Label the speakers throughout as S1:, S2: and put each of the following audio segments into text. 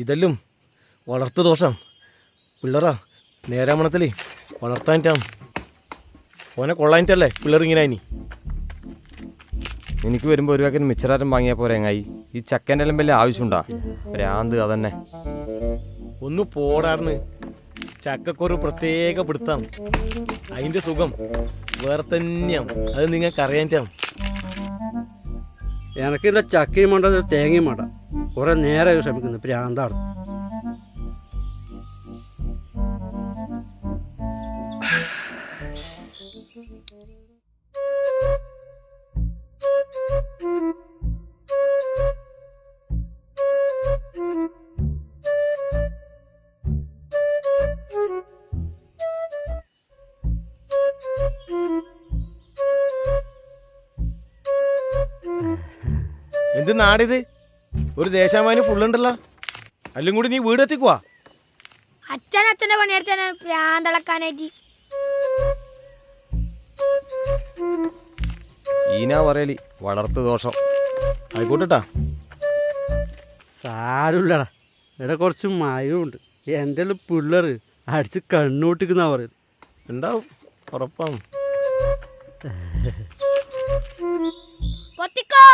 S1: ഇതെല്ലാം വളർത്തു ദോഷം പിള്ളേറാ നേരാമണത്തിലേ വളർത്താനിട്ടാ ഓനെ കൊള്ളാനിട്ടല്ലേ പിള്ളേർ ഇങ്ങനെ ഇനി.
S2: എനിക്ക് വരുമ്പോൾ ഒരു വാക്കിന് മിച്ചറാറ്റം വാങ്ങിയാൽ പോരെ ചങ്ങായി. ഈ ചക്കൻ്റെ എല്ലാം വലിയ ആവശ്യമുണ്ടാ? ഭ്രാന്ത് അതന്നെ.
S1: ഒന്ന് പോടാർന്ന്. ചക്കക്കൊരു പ്രത്യേക പിടുത്തം, അതിൻ്റെ സുഖം വേറെ തന്നെയാണ്. അത് നിങ്ങൾക്ക് അറിയാനിട്ടാണ്.
S3: എനക്കില്ല ചക്കയും വേണ്ട തേങ്ങയും വേണ്ട. കുറെ നേരമായി ശ്രമിക്കുന്നു. ഭ്രാന്താണ്.
S1: എന്ത് നാടിത്? ഒരു ദേശാമാന് ഫുള്ളുണ്ടല്ലോ. അല്ലും കൂടി നീ വീടെത്തിക്കുവാ.
S4: അച്ഛൻ്റെ പണിയെടുത്താണ് പ്രാന്തളക്കാനായിട്ട്.
S2: ഈനാ പറയലി വളർത്തു ദോഷം.
S1: ആയിക്കോട്ടെട്ടാ.
S3: സാരമില്ലടാ. ഇവിടെ കുറച്ച് മയമുണ്ട്. എൻ്റെ പിള്ളേർ അടിച്ച് കണ്ണൂട്ടിക്കുന്നാ പറയുന്നത്.
S1: ഉണ്ടാവും, ഉറപ്പാണ്.
S4: പൊത്തിക്കോ.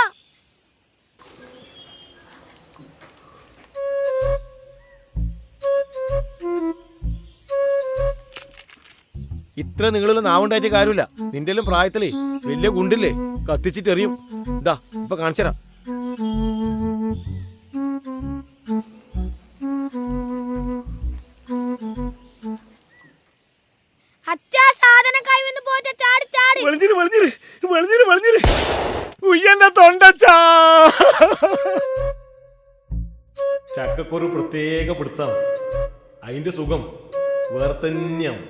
S1: ഇത്ര നിങ്ങളുള്ള നാവുണ്ടായിട്ട് കാര്യമില്ല. നിന്റെ എല്ലാം പ്രായത്തിലേ വലിയ ഗുണ്ടില്ലേ കത്തിച്ചിട്ട് എറിയും. ഇതാ ഇപ്പൊ കാണിച്ചരാ.
S4: അച്ഛാ സാധനം കൈവന്ന് പോയിട്ട് ചാടി ചാടി.
S1: ചക്കക്കൊരു പ്രത്യേക പിടുത്തം, അതിന്റെ സുഖം വേറെ തന്നെയാണ്.